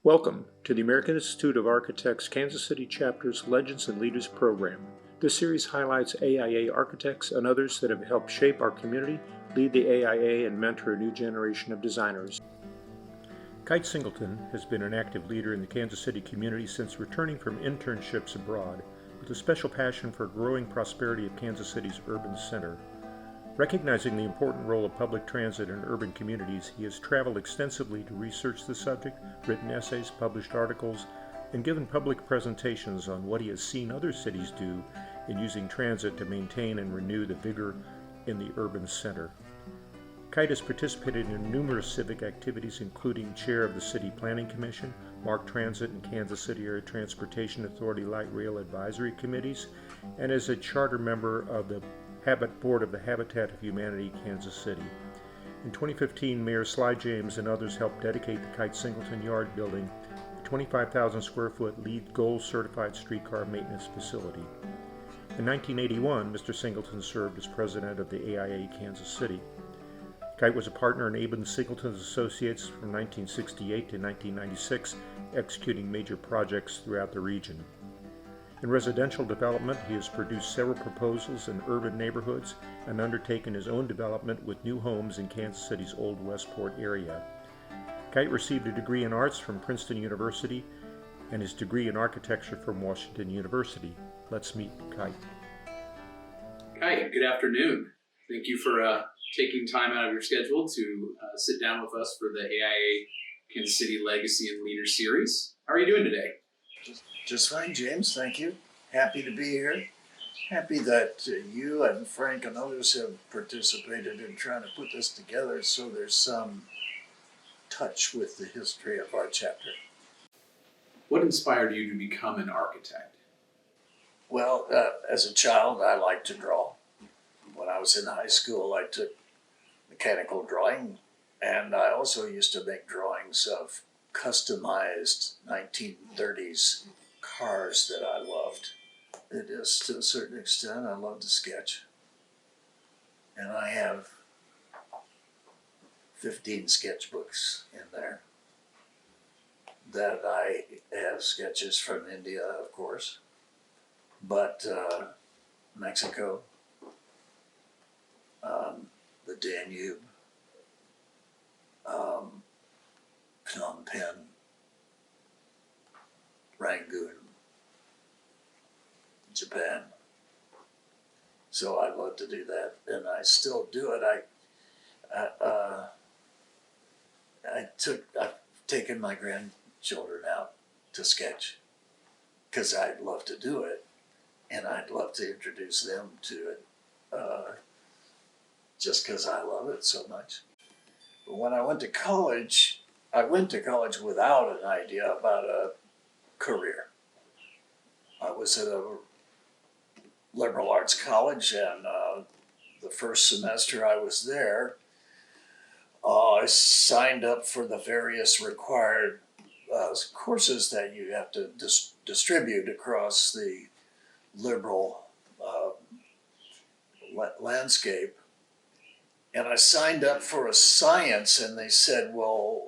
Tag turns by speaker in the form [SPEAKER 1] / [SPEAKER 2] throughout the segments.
[SPEAKER 1] Welcome to the American Institute of Architects Kansas City Chapter's Legends and Leaders program. This series highlights AIA architects and others that have helped shape our community, lead the AIA, and mentor a new generation of designers. Kite Singleton has been an active leader in the Kansas City community since returning from internships abroad, with a special passion for growing prosperity of Kansas City's urban center. Recognizing the important role of public transit in urban communities, he has traveled extensively to research the subject, written essays, published articles, and given public presentations on what he has seen other cities do in using transit to maintain and renew the vigor in the urban center. Kite has participated in numerous civic activities, including chair of the City Planning Commission, MARC Transit and Kansas City Area Transportation Authority Light Rail Advisory Committees, and is a charter member of the Board of the Habitat of Humanity, Kansas City. In 2015, Mayor Sly James and others helped dedicate the Kite Singleton Yard building, a 25,000 square foot LEED Gold certified streetcar maintenance facility. In 1981, Mr. Singleton served as president of the AIA Kansas City. Kite was a partner in Abend Singleton Associates from 1968 to 1996, executing major projects throughout the region. In residential development, he has produced several proposals in urban neighborhoods and undertaken his own development with new homes in Kansas City's Old Westport area. Kite received a degree in arts from Princeton University and his degree in architecture from Washington University. Let's meet Kite.
[SPEAKER 2] Kite, good afternoon. Thank you for taking time out of your schedule to sit down with us for the AIA Kansas City Legacy and Leader Series. How are you doing today?
[SPEAKER 3] Just fine, James. Thank you. Happy to be here. Happy that you and Frank and others have participated in trying to put this together so there's some touch with the history of our chapter.
[SPEAKER 2] What inspired you to become an architect?
[SPEAKER 3] Well, as a child, I liked to draw. When I was in high school, I took mechanical drawing, and I also used to make drawings of customized 1930s cars that I loved. It is, to a certain extent, I love to sketch. And I have 15 sketchbooks in there that I have sketches from India, of course, but Mexico, the Danube, Phnom Penh, Rangoon, Japan. So I love to do that, and I still do it. I've taken my grandchildren out to sketch because I'd love to do it, and I'd love to introduce them to it just because I love it so much. But when I went to college without an idea about a career. I was at a liberal arts college, and the first semester I was there, I signed up for the various required courses that you have to distribute across the liberal landscape. And I signed up for a science, and they said, well,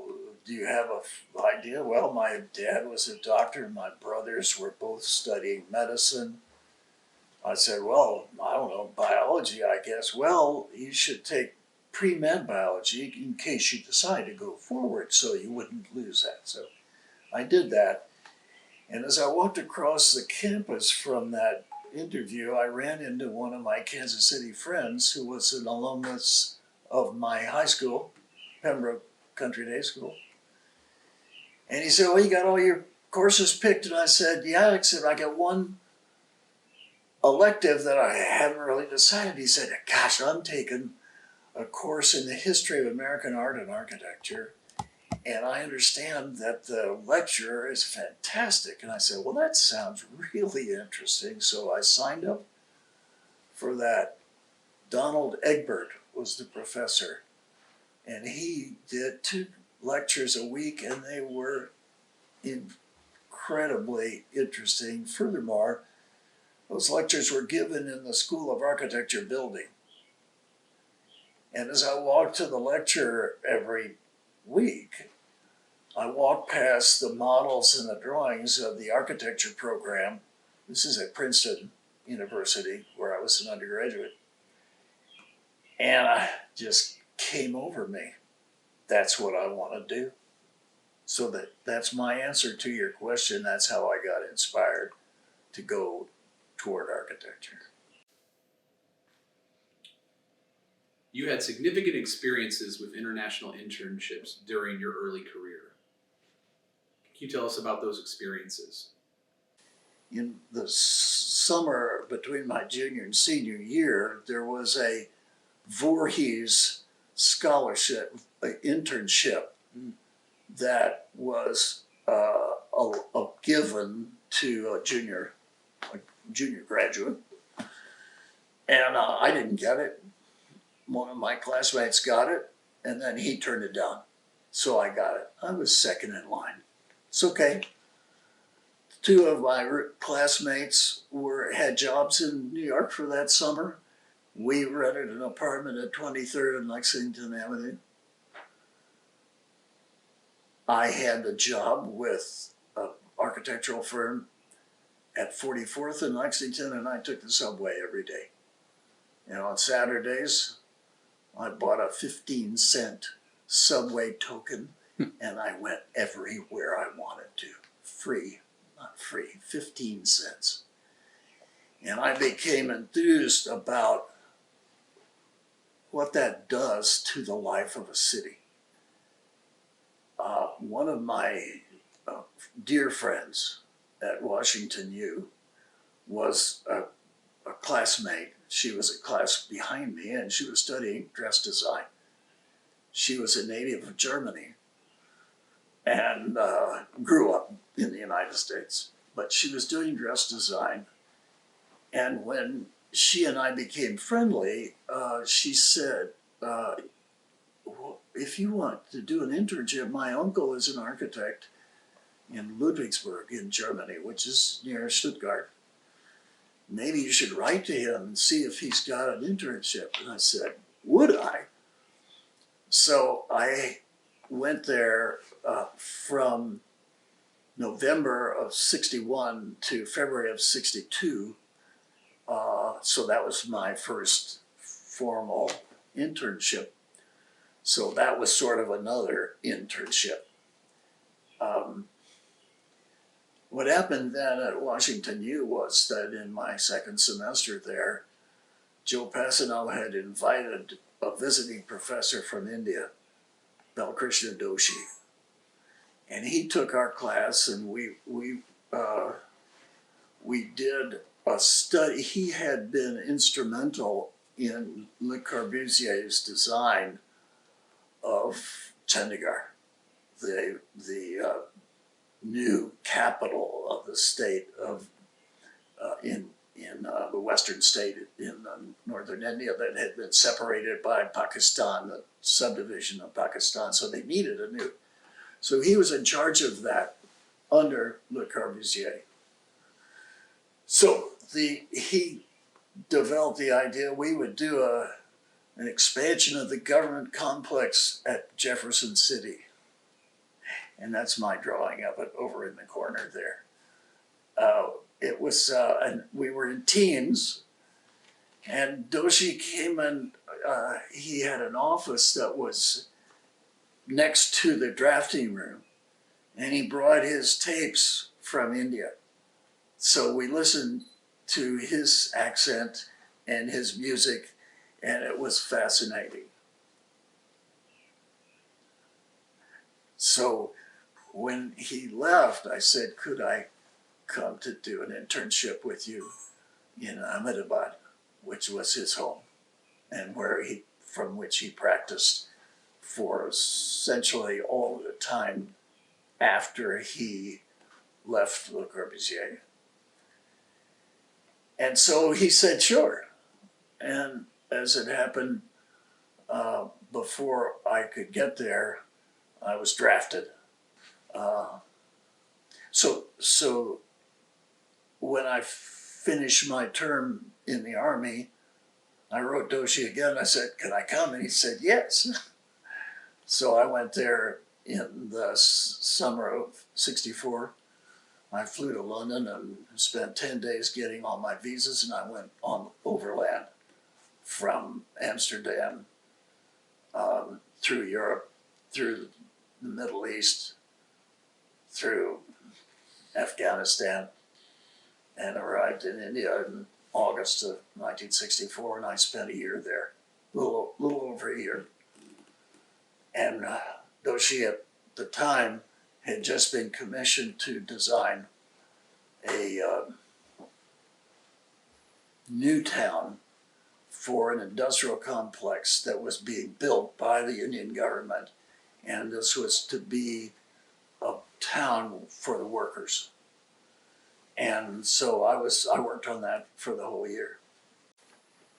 [SPEAKER 3] do you have an idea? Well, my dad was a doctor, and my brothers were both studying medicine. I said, well, I don't know, biology, I guess. Well, you should take pre-med biology in case you decide to go forward so you wouldn't lose that. So I did that. And as I walked across the campus from that interview, I ran into one of my Kansas City friends who was an alumnus of my high school, Pembroke Country Day School. And he said, well, you got all your courses picked? And I said, yeah, except I got one elective that I haven't really decided. He said, gosh, I'm taking a course in the history of American art and architecture, and I understand that the lecturer is fantastic. And I said, well, that sounds really interesting. So I signed up for that. Donald Egbert was the professor, and he did 2 lectures a week, and they were incredibly interesting. Furthermore, those lectures were given in the School of Architecture building. And as I walked to the lecture every week, I walked past the models and the drawings of the architecture program. This is at Princeton University, where I was an undergraduate. And I just came over me. That's what I want to do. So that's my answer to your question. That's how I got inspired to go toward architecture.
[SPEAKER 2] You had significant experiences with international internships during your early career. Can you tell us about those experiences?
[SPEAKER 3] In the summer between my junior and senior year, there was a Voorhees scholarship, internship that was given to a junior graduate, and I didn't get it. One of my classmates got it, and then he turned it down, so I got it. I was second in line. It's okay. Two of my classmates had jobs in New York for that summer. We rented an apartment at 23rd and Lexington Avenue. I had a job with an architectural firm at 44th and Lexington, and I took the subway every day. And on Saturdays, I bought a 15-cent subway token, and I went everywhere I wanted to. Free, not free, 15 cents. And I became enthused about what that does to the life of a city. One of my dear friends at Washington U was a classmate. She was a class behind me, and she was studying dress design. She was a native of Germany and grew up in the United States, but she was doing dress design. And when she and I became friendly, she said, if you want to do an internship, my uncle is an architect in Ludwigsburg in Germany, which is near Stuttgart. Maybe you should write to him and see if he's got an internship. And I said, would I? So I went there from November of 61 to February of 62. So that was my first formal internship. So that was sort of another internship. What happened then at Washington U was that in my second semester there, Joe Passano had invited a visiting professor from India, Balkrishna Doshi, and he took our class, and we did a study. He had been instrumental in Le Corbusier's design of Chandigarh, the new capital of the state of in the western state in northern India that had been separated by Pakistan, the subdivision of Pakistan. So they needed a new. So he was in charge of that under Le Corbusier. So he developed the idea we would do an expansion of the government complex at Jefferson City. And that's my drawing of it over in the corner there. It was, and we were in teams, and Doshi came and he had an office that was next to the drafting room, and he brought his tapes from India. So we listened to his accent and his music, and it was fascinating. So when he left, I said, could I come to do an internship with you in Ahmedabad, which was his home, and from which he practiced for essentially all the time after he left Le Corbusier. And so he said, sure. And as it happened, before I could get there, I was drafted. So when I finished my term in the Army, I wrote Doshi again. I said, can I come? And he said, yes. So I went there in the summer of '64. I flew to London and spent 10 days getting all my visas, and I went on overland from Amsterdam through Europe, through the Middle East, through Afghanistan, and arrived in India in August of 1964, and I spent a year there, a little over a year. And though she at the time had just been commissioned to design a new town for an industrial complex that was being built by the Indian government, and this was to be a town for the workers. And so I worked on that for the whole year.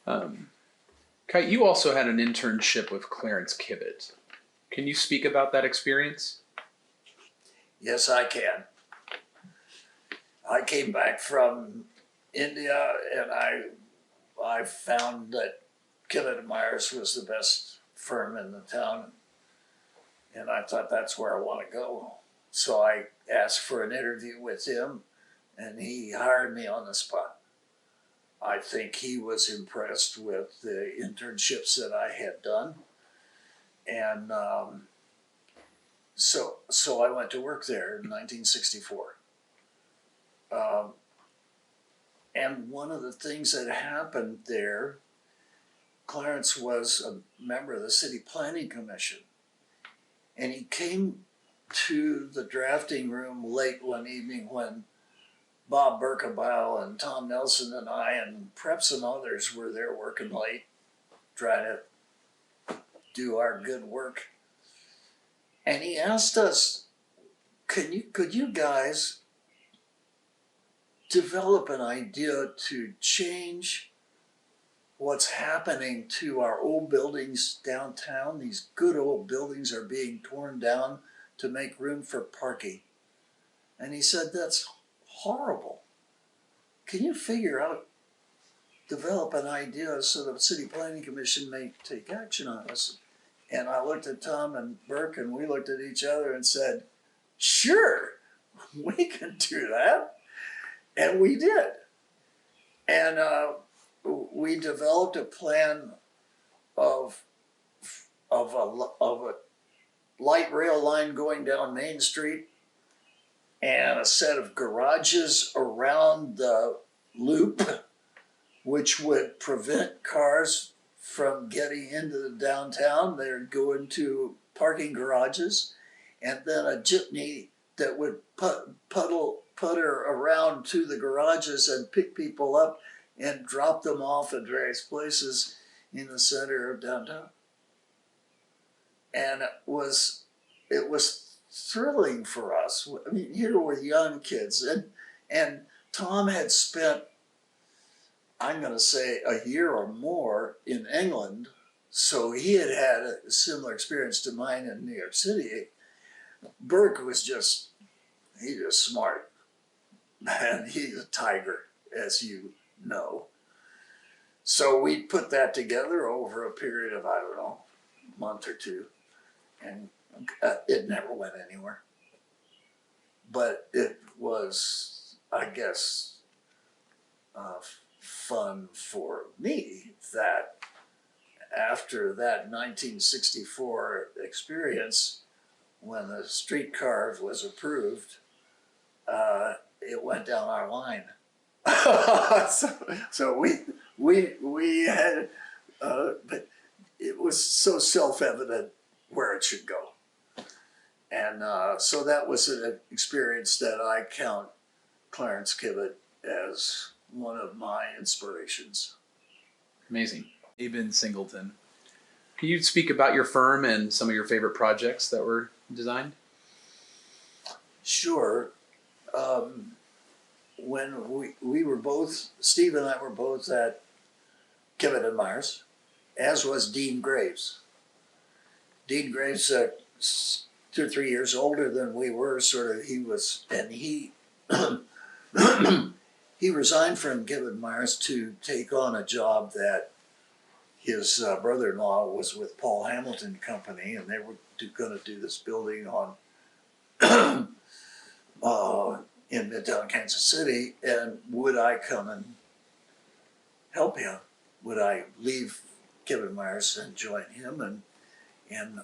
[SPEAKER 2] Kite, you also had an internship with Clarence Kibbitt. Can you speak about that experience?
[SPEAKER 3] Yes, I can. I came back from India, and I found that Kibbitt & Myers was the best firm in the town, and I thought that's where I want to go. So I asked for an interview with him, and he hired me on the spot. I think he was impressed with the internships that I had done, and so I went to work there in 1964. And one of the things that happened there, Clarence was a member of the City Planning Commission, and he came to the drafting room late one evening when Bob Berkebile and Tom Nelson and I and perhaps some others were there working late, trying to do our good work. And he asked us, could you guys develop an idea to change what's happening to our old buildings downtown? These good old buildings are being torn down to make room for parking. And he said, that's horrible. Can you develop an idea so the City Planning Commission may take action on this? And I looked at Tom and Burke, and we looked at each other and said, sure, we can do that. And we did. And we developed a plan of a light rail line going down Main Street and a set of garages around the loop, which would prevent cars from getting into the downtown. They'd go into parking garages, and then a jeepney that would putter around to the garages and pick people up and drop them off at various places in the center of downtown. And it was thrilling for us. I mean, here were young kids, and Tom had spent, I'm going to say, a year or more in England, so he had had a similar experience to mine in New York City. Burke was just smart, and he's a tiger, as you know. So we put that together over a period of, I don't know, a month or two, and it never went anywhere. But it was, I guess, fun for me that after that 1964 experience, when the streetcar was approved, it went down our line. so we had, but it was so self-evident where it should go. And so that was an experience that I count Clarence Kibbitt as one of my inspirations.
[SPEAKER 2] Amazing. Abend Singleton. Can you speak about your firm and some of your favorite projects that were designed?
[SPEAKER 3] Sure. When we were both, Steve and I were both at Kibbitt & Myers, as was Dean Graves. Dean Graves, 2 or 3 years older than we were, he he resigned from Kibbitt & Myers to take on a job that his brother-in-law was with Paul Hamilton Company, and they were going to do this building on in Midtown Kansas City, and would I come and help him? Would I leave Kevin Myers and join him? And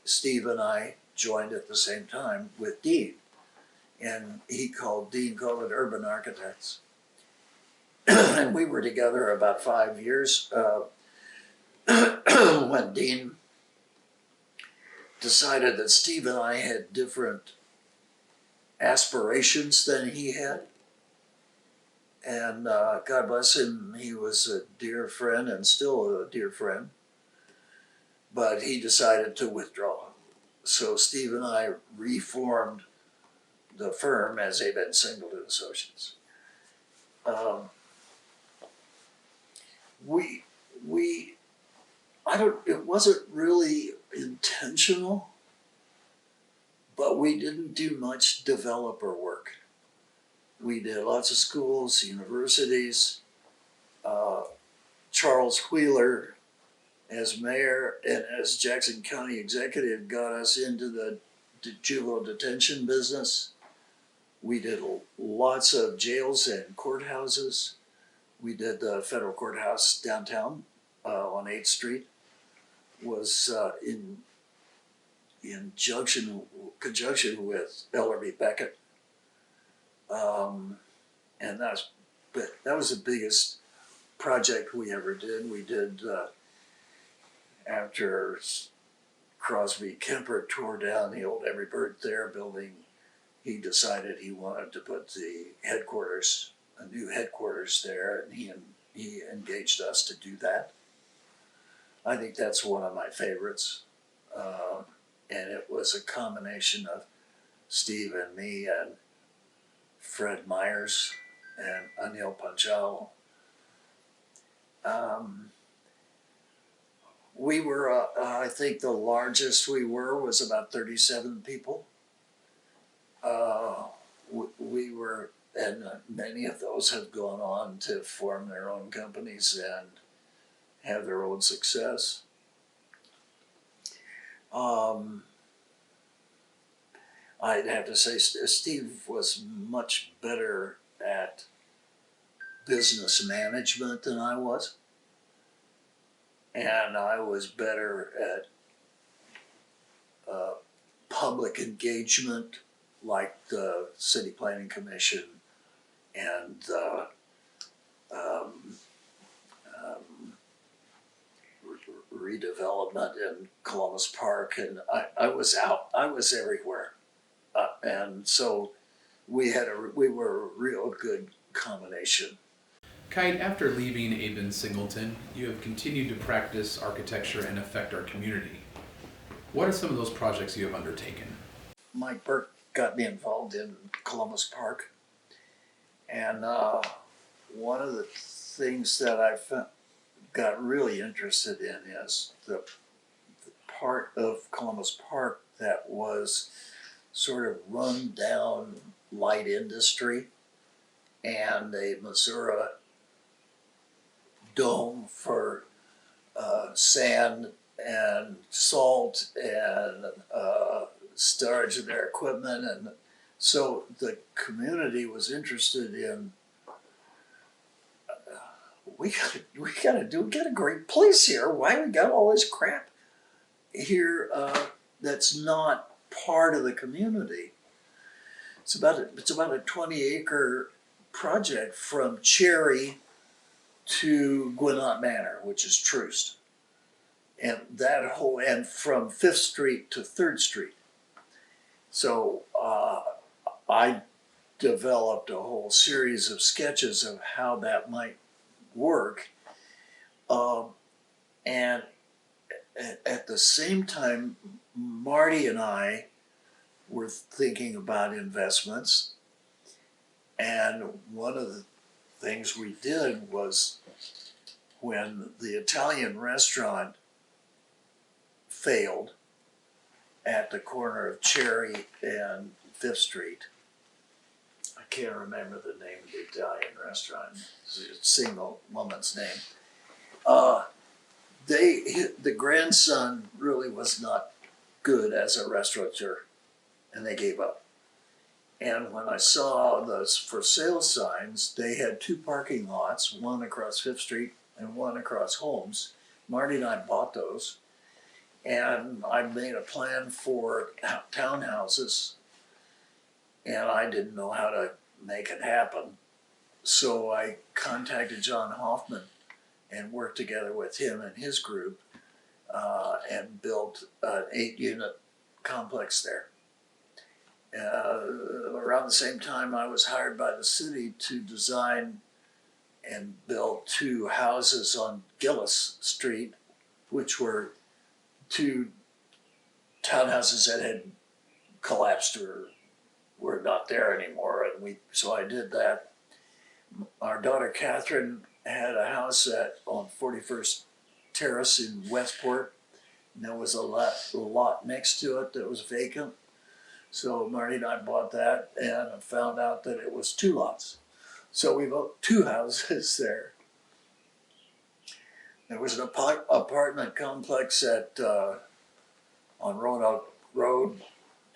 [SPEAKER 3] Steve and I joined at the same time with Dean, and Dean called it Urban Architects. And we were together about 5 years when Dean decided that Steve and I had different aspirations than he had. And God bless him, he was a dear friend and still a dear friend. But he decided to withdraw. So Steve and I reformed the firm as Abend Singleton Associates. It wasn't really intentional, but we didn't do much developer work. We did lots of schools, universities. Charles Wheeler, as mayor and as Jackson County executive, got us into the juvenile detention business. We did lots of jails and courthouses. We did the federal courthouse downtown on 8th Street. Was in conjunction with Ellerby Beckett. And that was the biggest project we ever did. We did, after Crosby Kemper tore down the old Every Bird There building, he decided he wanted to put the headquarters, a new headquarters there, and he engaged us to do that. I think that's one of my favorites. And it was a combination of Steve and me and Fred Myers and Anil Panchal. We were, I think the largest we were was about 37 people. We were, and many of those have gone on to form their own companies and have their own success. I'd have to say Steve was much better at business management than I was. And I was better at public engagement, like the City Planning Commission and the redevelopment in Columbus Park, and I was everywhere, and so we were a real good combination.
[SPEAKER 2] Kite, after leaving Abend Singleton, you have continued to practice architecture and affect our community. What are some of those projects you have undertaken?
[SPEAKER 3] Mike Burke got me involved in Columbus Park, and one of the things that I got really interested in is the part of Columbus Park that was sort of run down light industry and a Missouri dome for sand and salt and storage of their equipment, and so the community was interested in we got a great place here. Why we got all this crap here that's not part of the community? It's about a 20-acre project from Cherry to Gwinnett Manor, which is Troost, and and from 5th Street to 3rd Street. So I developed a whole series of sketches of how that might work, and at the same time, Marty and I were thinking about investments, and one of the things we did was when the Italian restaurant failed at the corner of Cherry and 5th Street. I can't remember the name of the Italian restaurant. It's a single woman's name. The grandson really was not good as a restaurateur, and they gave up. And when I saw those for sale signs, they had two parking lots, one across Fifth Street and one across Holmes. Marty and I bought those, and I made a plan for townhouses, and I didn't know how to make it happen. So I contacted John Hoffman and worked together with him and his group and built an 8-unit complex there. Around the same time, I was hired by the city to design and build two houses on Gillis Street, which were two townhouses that had collapsed or were not there anymore. And so I did that. Our daughter Catherine had a house on 41st Terrace in Westport, and there was a lot next to it that was vacant. So Marty and I bought that and found out that it was 2 lots. So we built 2 houses there. There was an apartment complex on Roanoke Road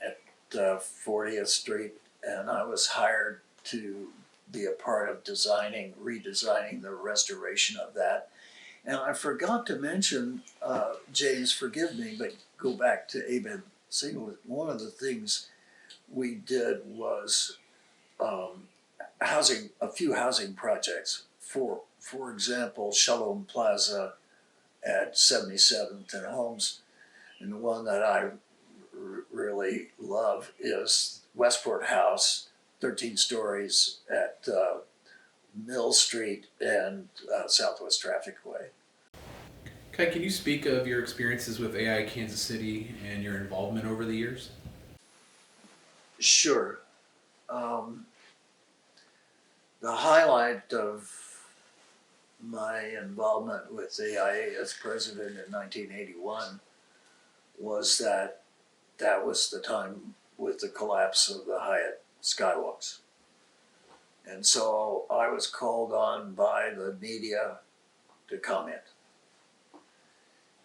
[SPEAKER 3] at 40th Street, and I was hired to be a part of redesigning the restoration of that. And I forgot to mention, James, forgive me, but go back to Abend Singleton. One of the things we did was a few housing projects. For example, Shalom Plaza at 77th and Holmes. And the one that I really love is Westport House, 13 stories at Mill Street and Southwest Traffic Way.
[SPEAKER 2] Kite, can you speak of your experiences with AI Kansas City and your involvement over the years?
[SPEAKER 3] Sure. The highlight of my involvement with AIA as president in 1981 was that was the time with the collapse of the Hyatt Skywalks. And so I was called on by the media to comment.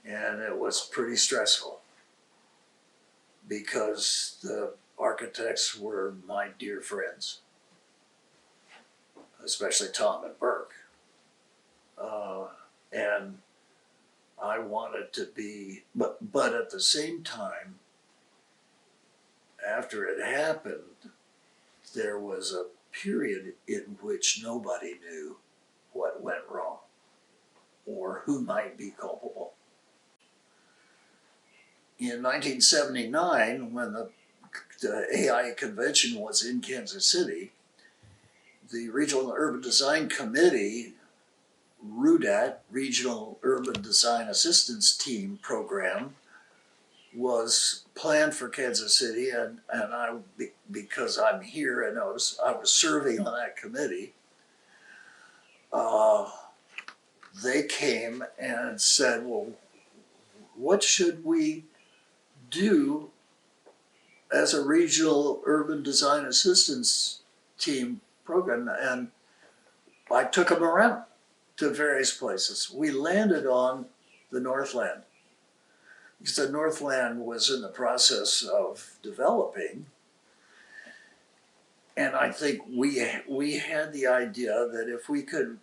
[SPEAKER 3] And it was pretty stressful because the architects were my dear friends, especially Tom and Burke. And I wanted to be, but at the same time, after it happened, there was a period in which nobody knew what went wrong or who might be culpable. In 1979, when the AI convention was in Kansas City, the Regional Urban Design Committee, RUDAT, Regional Urban Design Assistance Team program, was planned for Kansas City, and I, because I'm here and I was serving on that committee, they came and said, well, what should we do as a Regional Urban Design Assistance Team program? And I took them around to various places. We landed on the Northland, because the Northland was in the process of developing. And I think we had the idea that if we could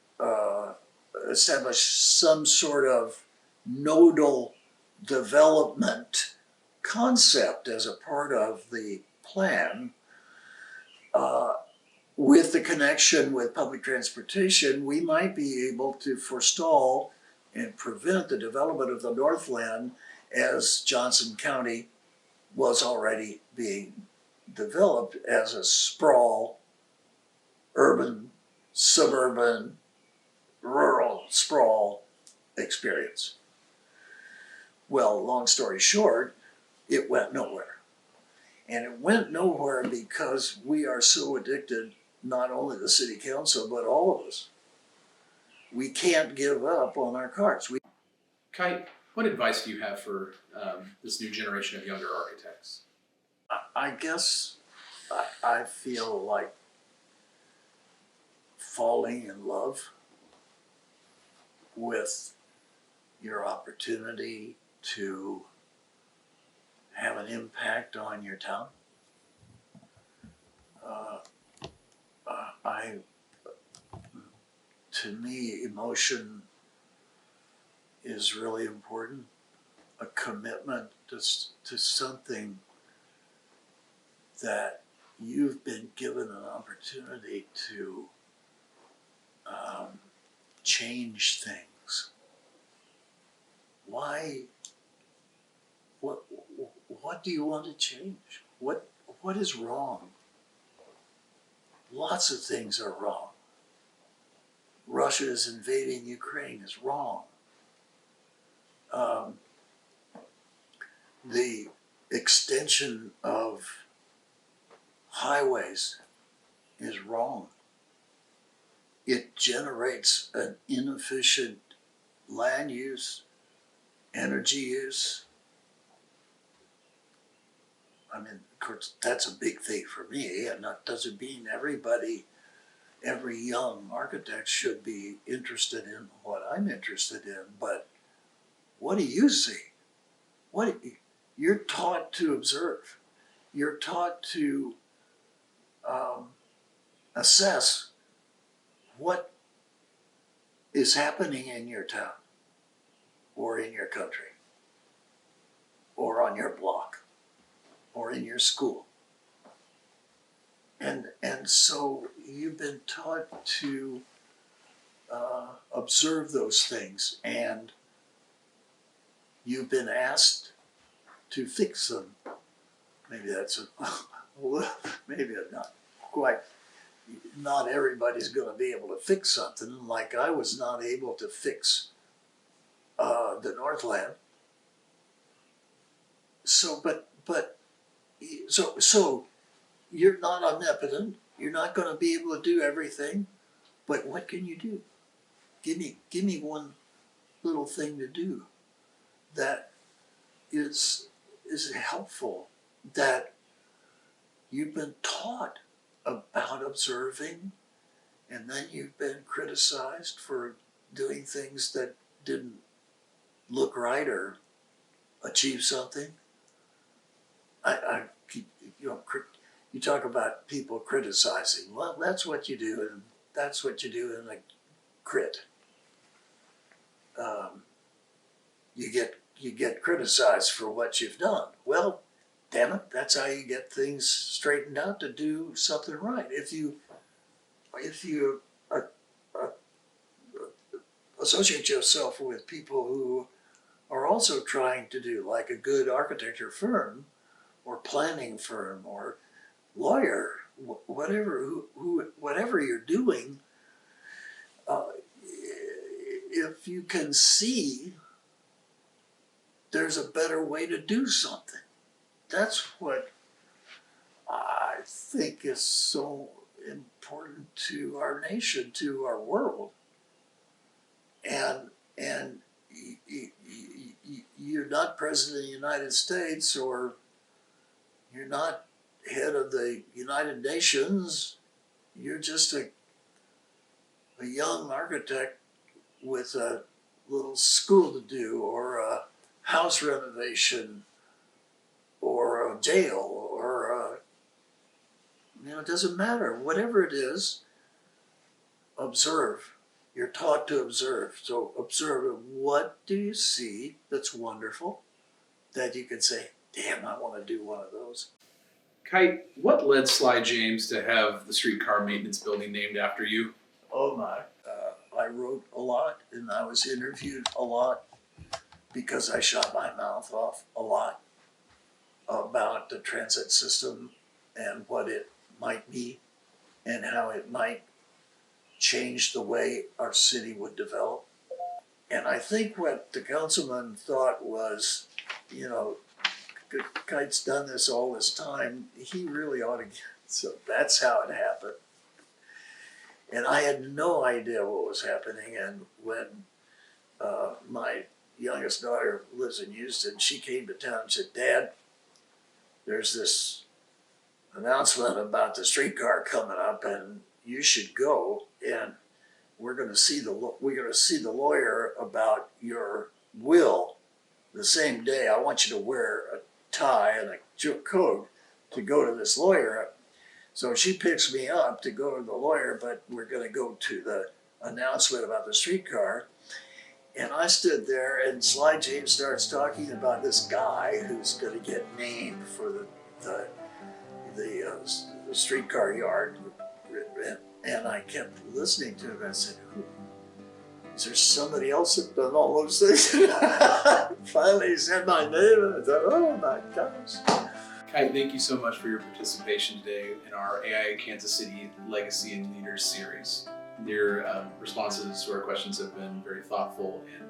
[SPEAKER 3] establish some sort of nodal development concept as a part of the plan, with the connection with public transportation, we might be able to forestall and prevent the development of the Northland as Johnson County was already being developed as a sprawl, urban, suburban, rural sprawl experience. Well, long story short, it went nowhere. And it went nowhere because we are so addicted, not only the city council, but all of us. We can't give up on our cars.
[SPEAKER 2] Kite, what advice do you have for this new generation of younger architects?
[SPEAKER 3] I guess I feel like falling in love with your opportunity to have an impact on your town. To me, emotion is really important. A commitment to something that you've been given an opportunity to change things. Why? What do you want to change? What is wrong? Lots of things are wrong. Russia is invading Ukraine is wrong. The extension of highways is wrong. It generates an inefficient land use, energy use. I mean, of course, that's a big thing for me, and that doesn't mean every young architect should be interested in what I'm interested in, but what do you see? You're taught to observe. You're taught to assess what is happening in your town or in your country or on your block or in your school. And so you've been taught to observe those things, and you've been asked to fix them. Maybe that's maybe not quite. Not everybody's going to be able to fix something. Like I was not able to fix the Northland. So you're not omnipotent. You're not going to be able to do everything. But what can you do? Give me one little thing to do that is helpful, that you've been taught about observing, and then you've been criticized for doing things that didn't look right or achieve something. You talk about people criticizing. Well, that's what you do, and that's what you do in a crit. You get criticized for what you've done. Well, damn it, that's how you get things straightened out to do something right. If you associate yourself with people who are also trying to do, like a good architecture firm or planning firm or lawyer, whatever you're doing, if you can see there's a better way to do something. That's what I think is so important to our nation, to our world. And you're not president of the United States, or you're not head of the United Nations. You're just a young architect with a little school to do, or a house renovation, or a jail, or it doesn't matter. Whatever it is, observe. You're taught to observe. So observe. What do you see that's wonderful that you can say, damn, I want to do one of those?
[SPEAKER 2] Kite, what led Sly James to have the streetcar maintenance building named after you?
[SPEAKER 3] Oh my. I wrote a lot, and I was interviewed a lot, because I shot my mouth off a lot about the transit system and what it might be and how it might change the way our city would develop. And I think what the councilman thought was, Kite's done this all this time, he really ought to get, so that's how it happened. And I had no idea what was happening, and when my youngest daughter lives in Houston, she came to town and said, Dad, there's this announcement about the streetcar coming up, and you should go, and we're going to see the lawyer about your will the same day. I want you to wear tie and a coat to go to this lawyer. So she picks me up to go to the lawyer, but we're going to go to the announcement about the streetcar. And I stood there, and Sly James starts talking about this guy who's going to get named for the streetcar yard. And I kept listening to him. I said, is there somebody else that's done all those things? Finally, he said my name, and I thought, oh my gosh.
[SPEAKER 2] Kite, thank you so much for your participation today in our AIA Kansas City Legacy and Leaders series. Your responses to our questions have been very thoughtful and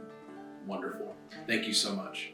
[SPEAKER 2] wonderful. Thank you so much.